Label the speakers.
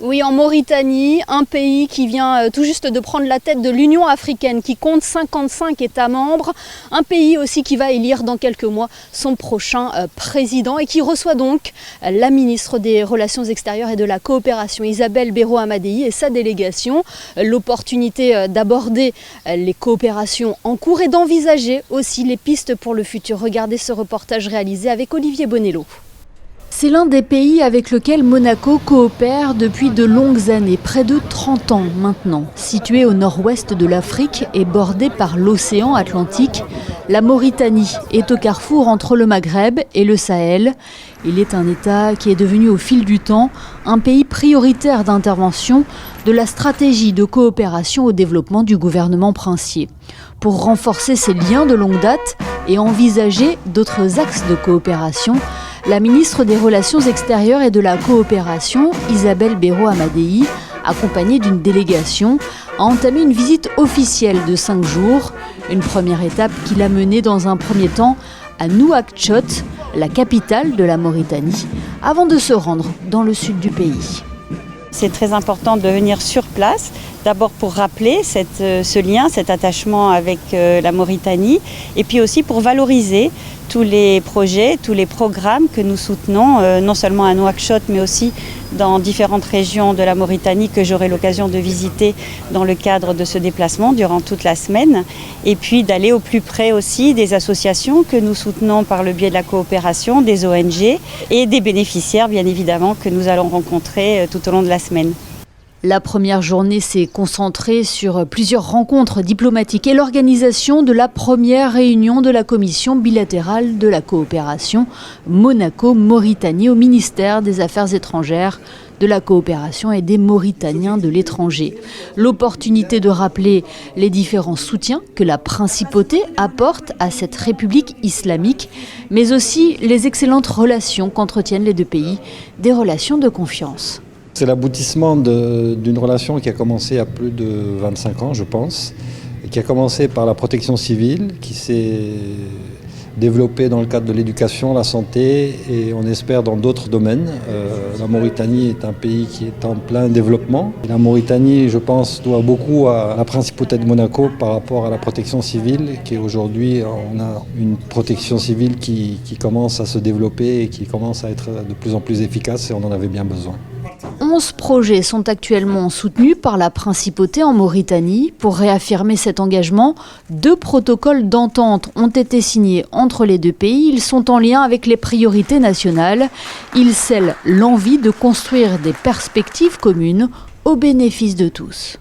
Speaker 1: Oui, en Mauritanie, un pays qui vient tout juste de prendre la tête de l'Union africaine, qui compte 55 États membres, un pays aussi qui va élire dans quelques mois son prochain président et qui reçoit donc la ministre des Relations extérieures et de la coopération, Isabelle Béro-Amadei, et sa délégation. L'opportunité d'aborder les coopérations en cours et d'envisager aussi les pistes pour le futur. Regardez ce reportage réalisé avec Olivier Bonello. C'est l'un des pays avec lequel Monaco coopère depuis de longues années, près de 30 ans maintenant. Situé au nord-ouest de l'Afrique et bordé par l'océan Atlantique, la Mauritanie est au carrefour entre le Maghreb et le Sahel. Il est un État qui est devenu au fil du temps un pays prioritaire d'intervention de la stratégie de coopération au développement du gouvernement princier. Pour renforcer ses liens de longue date et envisager d'autres axes de coopération, la ministre des Relations extérieures et de la coopération, Isabelle Béro-Amadei, accompagnée d'une délégation, a entamé une visite officielle de 5 jours. Une première étape qui l'a menée dans un premier temps à Nouakchott, la capitale de la Mauritanie, avant de se rendre dans le sud du pays.
Speaker 2: C'est très important de venir sur place, d'abord pour rappeler ce lien, cet attachement avec la Mauritanie, et puis aussi pour valoriser tous les projets, tous les programmes que nous soutenons, non seulement à Nouakchott, mais aussi dans différentes régions de la Mauritanie que j'aurai l'occasion de visiter dans le cadre de ce déplacement durant toute la semaine, et puis d'aller au plus près aussi des associations que nous soutenons par le biais de la coopération, des ONG et des bénéficiaires bien évidemment que nous allons rencontrer tout au long de la semaine.
Speaker 1: La première journée s'est concentrée sur plusieurs rencontres diplomatiques et l'organisation de la première réunion de la commission bilatérale de la coopération Monaco-Mauritanie au ministère des Affaires étrangères, de la coopération et des Mauritaniens de l'étranger. L'opportunité de rappeler les différents soutiens que la principauté apporte à cette république islamique, mais aussi les excellentes relations qu'entretiennent les deux pays, des relations de confiance.
Speaker 3: C'est l'aboutissement d'une relation qui a commencé il y a plus de 25 ans, je pense, et qui a commencé par la protection civile, qui s'est développée dans le cadre de l'éducation, la santé et on espère dans d'autres domaines. La Mauritanie est un pays qui est en plein développement. La Mauritanie, je pense, doit beaucoup à la principauté de Monaco par rapport à la protection civile, qui aujourd'hui, on a une protection civile qui commence à se développer et qui commence à être de plus en plus efficace et on en avait bien besoin.
Speaker 1: 11 projets sont actuellement soutenus par la principauté en Mauritanie. Pour réaffirmer cet engagement, 2 protocoles d'entente ont été signés entre les deux pays. Ils sont en lien avec les priorités nationales. Ils scellent l'envie de construire des perspectives communes au bénéfice de tous.